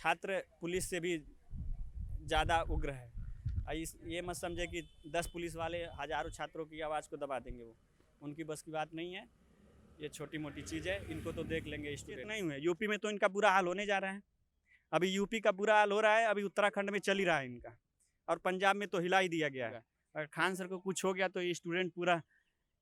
छात्र पुलिस से भी ज़्यादा उग्र है। ये मत समझे कि 10 पुलिस वाले हज़ारों छात्रों की आवाज़ को दबा देंगे, वो उनकी बस की बात नहीं है। ये छोटी मोटी चीज़ है, इनको तो देख लेंगे स्टूडेंट। नहीं हुए यूपी में तो इनका बुरा हाल होने जा रहा है। अभी यूपी का बुरा हाल हो रहा है, अभी उत्तराखंड में चल ही रहा है इनका, और पंजाब में तो हिला ही दिया गया है। अगर खान सर को कुछ हो गया तो ये स्टूडेंट पूरा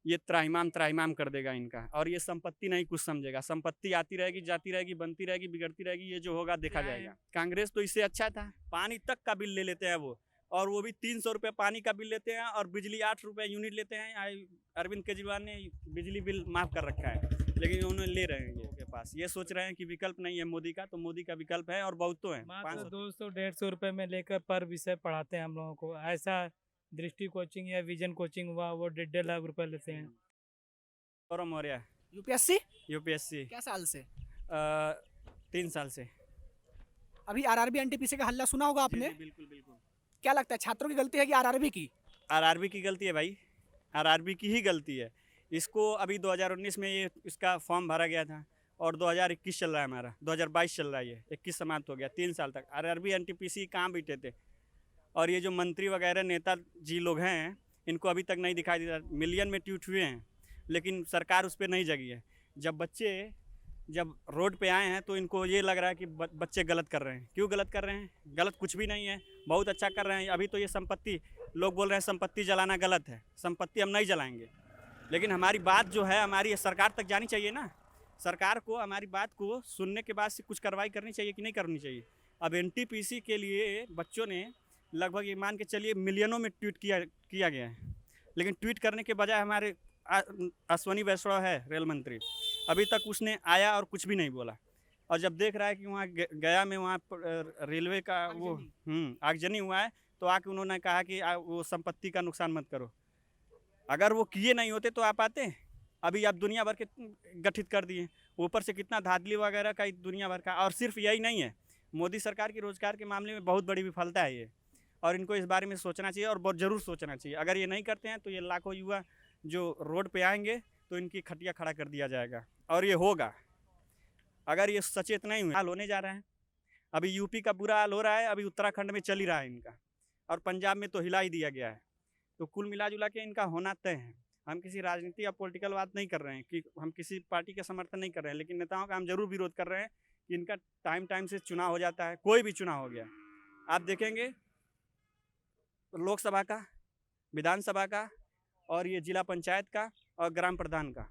ये त्राहिमाम कर देगा इनका। और ये संपत्ति नहीं कुछ समझेगा, संपत्ति आती रहेगी, जाती रहेगी, बनती रहेगी, बिगड़ती रहेगी, ये जो होगा देखा जाएगा। कांग्रेस तो इससे अच्छा था, पानी तक का बिल ले लेते हैं वो, और वो भी 300 रुपये पानी का बिल लेते हैं, और बिजली 8 रुपये यूनिट लेते हैं। अरविंद केजरीवाल ने बिजली बिल माफ कर रखा है, लेकिन उन्होंने ले रहे हैं के पास। ये सोच रहे हैं कि विकल्प नहीं है मोदी का, तो मोदी का विकल्प है, और बहुत तो है। 200-150 रुपये में लेकर पर विषय पढ़ाते हैं हम लोगों को। ऐसा दृष्टि कोचिंग या विजन कोचिंग हुआ, वो 1.5 लाख रुपए लेते हैं। गौरव मौर्य, यूपीएससी क्या साल से? 3 साल से। अभी आरआरबी एनटीपीसी का हल्ला सुना होगा आपने। बिल्कुल बिल्कुल। क्या लगता है, छात्रों की गलती है कि आरआरबी की? आरआरबी की गलती है भाई, आरआरबी की ही गलती है। इसको अभी 2019 में ये इसका फॉर्म भरा गया था, और 2021 चल रहा है हमारा, 2022 चल रहा है, ये 21 समाप्त हो गया। 3 साल तक आरआरबी एनटीपीसी कहाँ बैठे थे? और ये जो मंत्री वगैरह नेता जी लोग हैं, इनको अभी तक नहीं दिखाई दे रहा। मिलियन में ट्वीट हुए हैं, लेकिन सरकार उस पर नहीं जगी है। जब रोड पे आए हैं तो इनको ये लग रहा है कि बच्चे गलत कर रहे हैं। क्यों गलत कर रहे हैं? गलत कुछ भी नहीं है, बहुत अच्छा कर रहे हैं। अभी तो ये संपत्ति, लोग बोल रहे हैं संपत्ति जलाना गलत है। संपत्ति हम नहीं जलाएंगे, लेकिन हमारी बात जो है हमारी सरकार तक जानी चाहिए ना। सरकार को हमारी बात को सुनने के बाद से कुछ कार्रवाई करनी चाहिए कि नहीं करनी चाहिए। अब एनटीपीसी के लिए बच्चों ने लगभग ये मान के चलिए मिलियनों में ट्वीट किया गया है, लेकिन ट्वीट करने के बजाय हमारे अश्विनी वैष्णव है रेल मंत्री, अभी तक उसने आया और कुछ भी नहीं बोला। और जब देख रहा है कि वहाँ गया में वहाँ रेलवे का वो आगजनी हुआ है, तो आके उन्होंने कहा कि वो संपत्ति का नुकसान मत करो। अगर वो किए नहीं होते तो आप आते। अभी आप दुनिया भर के गठित कर दिए, ऊपर से कितना धांधली वगैरह का दुनिया भर का। और सिर्फ यही नहीं है, मोदी सरकार की रोजगार के मामले में बहुत बड़ी विफलता है ये, और इनको इस बारे में सोचना चाहिए, और बहुत ज़रूर सोचना चाहिए। अगर ये नहीं करते हैं तो ये लाखों युवा जो रोड पे आएंगे तो इनकी खटिया खड़ा कर दिया जाएगा, और ये होगा अगर ये सचेत नहीं हुए। हाल होने जा रहा है, अभी यूपी का बुरा हाल हो रहा है, अभी उत्तराखंड में चल ही रहा है इनका, और पंजाब में तो हिला ही दिया गया है। तो कुल मिला जुला के इनका होना तय है। हम किसी राजनीति या पॉलिटिकल बात नहीं कर रहे हैं कि हम किसी पार्टी का समर्थन नहीं कर रहे हैं, लेकिन नेताओं का हम जरूर विरोध कर रहे हैं कि इनका टाइम से चुनाव हो जाता है। कोई भी चुनाव हो गया, आप देखेंगे लोकसभा का, विधानसभा का, और ये जिला पंचायत का, और ग्राम प्रधान का,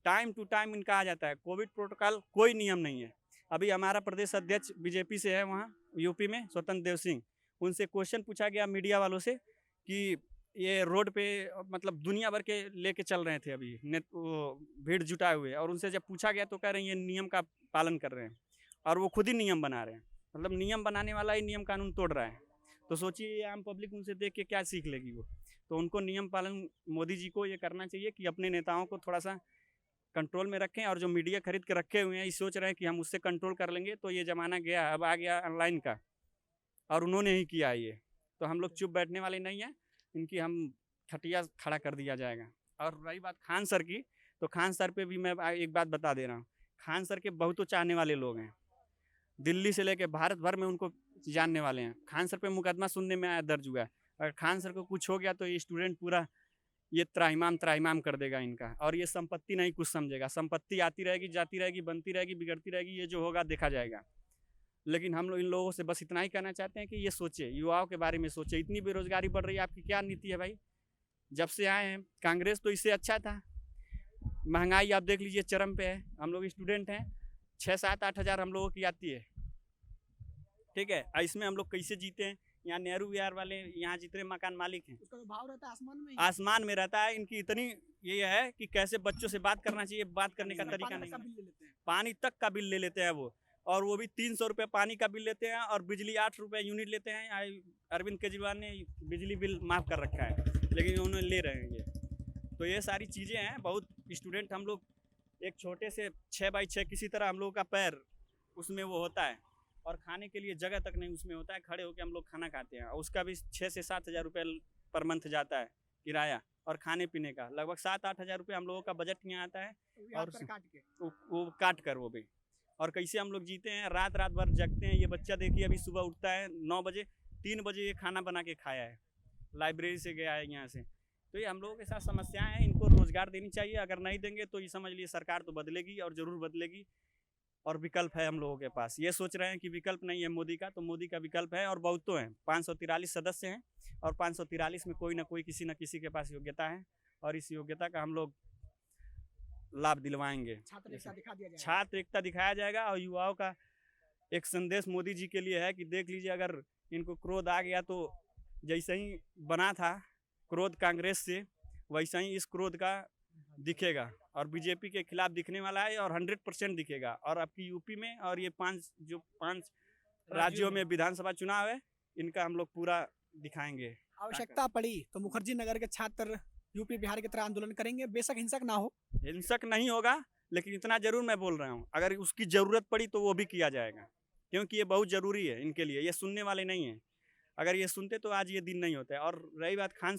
टाइम टू टाइम इनका आ जाता है। कोविड प्रोटोकॉल कोई नियम नहीं है। अभी हमारा प्रदेश अध्यक्ष बीजेपी से है वहाँ यूपी में, स्वतंत्र देव सिंह, उनसे क्वेश्चन पूछा गया मीडिया वालों से कि ये रोड पे मतलब दुनिया भर के लेके चल रहे थे अभी भीड़ जुटाए हुए, और उनसे जब पूछा गया तो कह रहे हैं ये नियम का पालन कर रहे हैं, और वो खुद ही नियम बना रहे हैं। मतलब नियम बनाने वाला ही नियम कानून तोड़ रहा है। तो सोचिए आम पब्लिक उनसे देख के क्या सीख लेगी वो। तो उनको नियम पालन, मोदी जी को ये करना चाहिए कि अपने नेताओं को थोड़ा सा कंट्रोल में रखें। और जो मीडिया खरीद के रखे हुए हैं, ये सोच रहे हैं कि हम उससे कंट्रोल कर लेंगे, तो ये ज़माना गया, अब आ गया ऑनलाइन का, और उन्होंने ही किया ये। तो हम लोग चुप बैठने वाले नहीं हैं, इनकी हम खटिया खड़ा कर दिया जाएगा। और रही बात खान सर की, तो खान सर पे भी मैं एक बात बता दे रहा हूँ। खान सर के बहुतों चाहने वाले लोग हैं, दिल्ली से लेकर भारत भर में उनको जानने वाले हैं। खान सर पे मुकदमा सुनने में आया, दर्ज हुआ है। अगर खान सर को कुछ हो गया तो ये स्टूडेंट पूरा ये त्राहिमाम कर देगा इनका। और ये संपत्ति नहीं कुछ समझेगा, संपत्ति आती रहेगी, जाती रहेगी, बनती रहेगी, बिगड़ती रहेगी, ये जो होगा देखा जाएगा। लेकिन हम लोग इन लोगों से बस इतना ही कहना चाहते हैं कि ये सोचे, युवाओं के बारे में सोचे। इतनी बेरोजगारी बढ़ रही है, आपकी क्या नीति है भाई? जब से आए हैं कांग्रेस तो इससे अच्छा था। महंगाई आप देख लीजिए चरम पे है। हम लोग स्टूडेंट हैं, 6-7-8 हज़ार हम लोगों की आती है, ठीक है। इसमें हम लोग कैसे जीते हैं? यहाँ नेहरू विहार वाले, यहाँ जितने मकान मालिक हैं, उसका तो भाव रहता है आसमान में, आसमान में रहता है। इनकी इतनी ये है कि कैसे बच्चों से बात करना चाहिए, बात करने का तरीका नहीं है। पानी तक का बिल ले लेते हैं वो, और वो भी 300 रुपये पानी का बिल लेते हैं, और बिजली 8 रुपये यूनिट लेते हैं। अरविंद केजरीवाल ने बिजली बिल माफ कर रखा है, लेकिन उन्होंने ले रहे हैं ये। तो ये सारी चीज़ें हैं। बहुत स्टूडेंट हम लोग, एक छोटे से 6x6 किसी तरह हम लोगों का पैर उसमें वो होता है, और खाने के लिए जगह तक नहीं उसमें होता है। खड़े होकर हम लोग खाना खाते हैं, और उसका भी 6 से 7 हज़ार रुपये पर मंथ जाता है किराया, और खाने पीने का लगभग 7-8 हज़ार रुपये हम लोगों का बजट यहाँ आता है। और वो काट कर वो भी, और कैसे हम लोग जीते हैं, रात रात भर जगते हैं। ये बच्चा देखिए अभी सुबह उठता है 9 बजे, 3 बजे ये खाना बना के खाया है, लाइब्रेरी से गया है यहाँ से। तो ये हम लोगों के साथ समस्याएं हैं, इनको रोजगार देनी चाहिए। अगर नहीं देंगे तो ये समझ लिए सरकार तो बदलेगी और ज़रूर बदलेगी। और विकल्प है हम लोगों के पास। ये सोच रहे हैं कि विकल्प नहीं है मोदी का, तो मोदी का विकल्प है और बहुत तो हैं। 543 सदस्य हैं और 543 में कोई ना कोई किसी न किसी के पास योग्यता है और इस योग्यता का हम लोग लाभ दिलवाएंगे। छात्र एकता दिखा दिया जाएगा। छात्र एकता दिखाया जाएगा और युवाओं का एक संदेश मोदी जी के लिए है कि देख लीजिए, अगर इनको क्रोध आ गया तो जैसे ही बना था क्रोध कांग्रेस से, वैसा ही इस क्रोध का दिखेगा और बीजेपी के खिलाफ दिखने वाला है और 100% दिखेगा। और आपकी यूपी में और ये पांच राज्यों में विधानसभा चुनाव है, इनका हम लोग पूरा दिखाएंगे। आवश्यकता पड़ी तो मुखर्जी नगर के छात्र यूपी बिहार की तरह आंदोलन करेंगे, बेशक हिंसक ना हो। हिंसक नहीं होगा, लेकिन इतना जरूर मैं बोल रहा हूँ, अगर उसकी ज़रूरत पड़ी तो वो भी किया जाएगा, क्योंकि ये बहुत ज़रूरी है इनके लिए। ये सुनने वाले नहीं हैं, अगर ये सुनते तो आज ये दिन नहीं होता है। और रही बात खान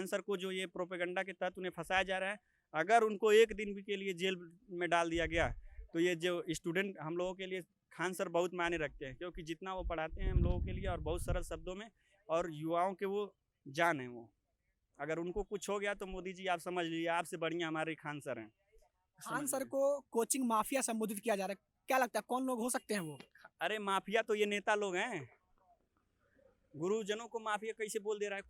सर को जो ये प्रोपेगेंडा के तहत उन्हें फंसाया जा रहा है, अगर उनको एक दिन भी के लिए जेल में डाल दिया गया तो ये जो स्टूडेंट हम लोगों के लिए खान सर बहुत मायने रखते हैं, क्योंकि जितना वो पढ़ाते हैं हम लोगों के लिए और बहुत सरल शब्दों में, और युवाओं के वो जान है। वो अगर उनको कुछ हो गया तो मोदी जी आप समझ लीजिए आपसे बढ़िया हमारे खान सर हैं। खान सर को कोचिंग माफिया संबोधित किया जा रहा है, क्या लगता है कौन लोग हो सकते हैं वो? अरे माफिया तो ये नेता लोग हैं, गुरुजनों को माफिया कैसे बोल दे रहा है?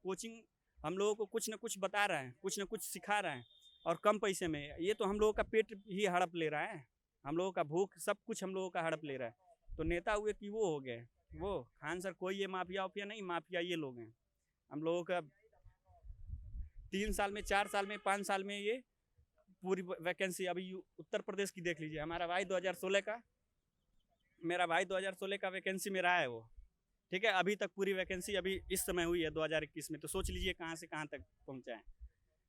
कोचिंग हम लोगों को कुछ न कुछ बता रहा है, कुछ न कुछ सिखा रहा है और कम पैसे में। ये तो हम लोगों का पेट ही हड़प ले रहा है, हम लोगों का भूख सब कुछ हम लोगों का हड़प ले रहा है। तो नेता हुए कि वो हो गए वो खान सर, कोई ये माफिया वाफिया नहीं, माफिया ये लोग हैं। हम लोगों का 3 साल में, 4 साल में, 5 साल में ये पूरी वैकेंसी, अभी उत्तर प्रदेश की देख लीजिए, हमारा भाई 2016 का, मेरा भाई 2016 का वैकेंसी में रहा है वो, ठीक है। अभी तक पूरी वैकेंसी अभी इस समय हुई है 2021 में, तो सोच लीजिए कहाँ से कहाँ तक पहुँचा है।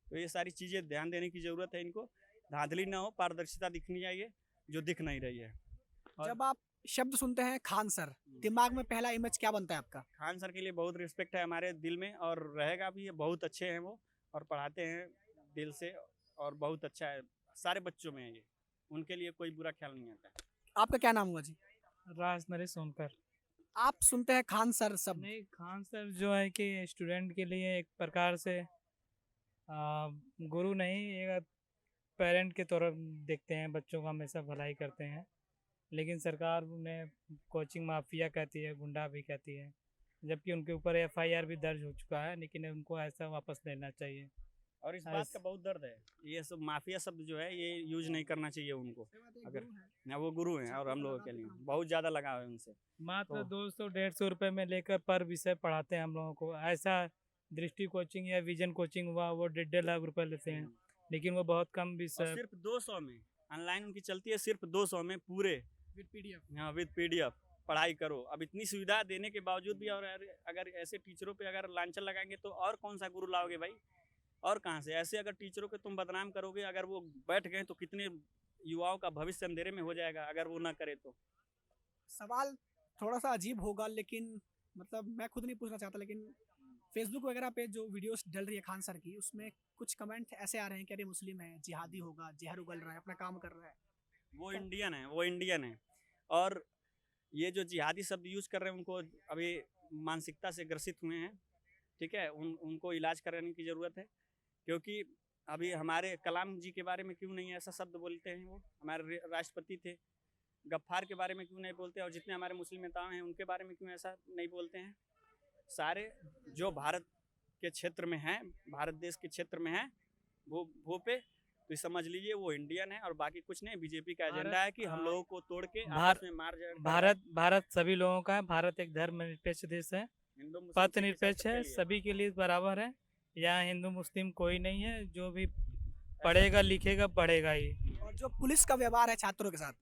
तो ये सारी चीज़ें ध्यान देने की ज़रूरत है इनको, धांधली ना हो, पारदर्शिता दिखनी चाहिए जो दिख नहीं रही है। जब आप शब्द सुनते हैं खान सर, दिमाग में पहला इमेज क्या बनता है आपका? खान सर के लिए बहुत रिस्पेक्ट है हमारे दिल में और रहेगा भी। बहुत अच्छे हैं वो और पढ़ाते हैं दिल से और बहुत अच्छा है, सारे बच्चों में है ये, उनके लिए कोई बुरा ख्याल नहीं आता है। आपका क्या नाम हुआ जी? राज नरेश सोनकर। आप सुनते हैं खान सर सब? नहीं, खान सर जो है कि स्टूडेंट के लिए एक प्रकार से गुरु नहीं, एक पेरेंट के तौर पर देखते हैं, बच्चों का हमेशा भलाई करते हैं। लेकिन सरकार उन्हें कोचिंग माफिया कहती है, गुंडा भी कहती है, जबकि उनके ऊपर FIR भी दर्ज हो चुका है, लेकिन उनको ऐसा वापस लेना चाहिए। और इस बात का बहुत दर्द है, ये सब माफिया शब्द जो है ये यूज नहीं करना चाहिए उनको। अगर ना वो गुरु हैं और हम लोगों के लिए बहुत ज़्यादा लगाव है उनसे। मात्र 200-150 रुपये में लेकर पर विषय पढ़ाते हैं हम लोगों को। ऐसा दृष्टि कोचिंग या विजन कोचिंग हुआ, वो 1.5 लाख रुपए लेते हैं, लेकिन वो बहुत कम और विषय। सिर्फ 200 में ऑनलाइन उनकी चलती है, सिर्फ 200 में पूरे विद PDF। हाँ विद PDF पढ़ाई करो। अब इतनी सुविधा देने के बावजूद भी, और अगर ऐसे टीचरों पे अगर लांछन लगाएंगे तो और कौन सा गुरु लाओगे भाई, और कहाँ से? ऐसे अगर टीचरों को तुम बदनाम करोगे, अगर वो बैठ गए तो कितने युवाओं का भविष्य अंधेरे में हो जाएगा अगर वो ना करे तो। सवाल थोड़ा सा अजीब होगा, लेकिन मतलब मैं खुद नहीं पूछना चाहता, लेकिन फेसबुक वगैरह पे जो वीडियोस डल रही है खान सर की, उसमें कुछ कमेंट ऐसे आ रहे हैं कि अरे मुस्लिम है, जिहादी होगा, जहर उगल रहा है, अपना काम कर रहा है। वो इंडियन है और ये जो जिहादी शब्द यूज कर रहे हैं उनको अभी मानसिकता से ग्रसित हुए हैं, ठीक है। उनको इलाज कराने की ज़रूरत है, क्योंकि अभी हमारे कलाम जी के बारे में क्यों नहीं ऐसा शब्द बोलते हैं? वो हमारे राष्ट्रपति थे, गफ्फार के बारे में क्यों नहीं बोलते? और जितने हमारे मुस्लिम नेताओं हैं उनके बारे में क्यों ऐसा नहीं बोलते हैं? सारे जो भारत के क्षेत्र में हैं, भारत देश के क्षेत्र में हैं वो पे, तो समझ लीजिए वो इंडियन है और बाकी कुछ नहीं। बीजेपी का एजेंडा है कि हम लोगों को तोड़ के आपस में मार जाए। भारत सभी लोगों का है। भारत एक धर्मनिरपेक्ष देश है, पथ निरपेक्ष है, सभी के लिए बराबर है। यहाँ हिंदू मुस्लिम कोई नहीं है, जो भी पढ़ेगा लिखेगा पढ़ेगा ही। और जो पुलिस का व्यवहार है छात्रों के साथ,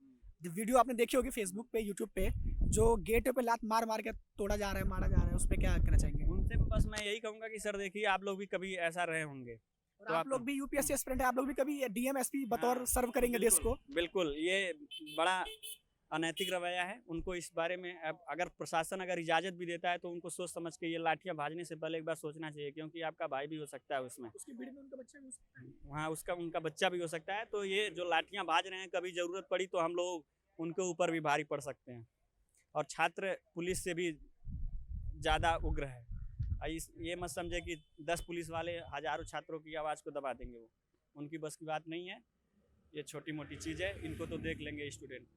जो वीडियो आपने देखी होगी फेसबुक पे, यूट्यूब पे, जो गेट पे लात मार मार के तोड़ा जा रहा है, मारा जा रहा है, उस पर क्या कहना चाहेंगे? उनसे बस मैं यही कहूँगा कि सर देखिए, आप लोग भी कभी ऐसा रहे होंगे, तो आप लोग भी UPSC एस्पिरेंट है, आप लोग भी कभी DMSP बतौर सर्व करेंगे देश को? बिल्कुल, ये बड़ा अनैतिक रवैया है। उनको इस बारे में अब अगर प्रशासन अगर इजाज़त भी देता है तो उनको सोच समझ के ये लाठियाँ भाजने से पहले एक बार सोचना चाहिए, क्योंकि आपका भाई भी हो सकता है उसमें, उसकी भीड़ में उनका बच्चा भी हो सकता है। वहाँ उनका बच्चा भी हो सकता है। तो ये जो लाठियाँ भाज रहे हैं, कभी ज़रूरत पड़ी तो हम लोग उनके ऊपर भी भारी पड़ सकते हैं। और छात्र पुलिस से भी ज़्यादा उग्र है। ये मत समझे कि 10 पुलिस वाले हज़ारों छात्रों की आवाज़ को दबा देंगे, वो उनकी बस की बात नहीं है। ये छोटी मोटी चीज़ है, इनको तो देख लेंगे स्टूडेंट।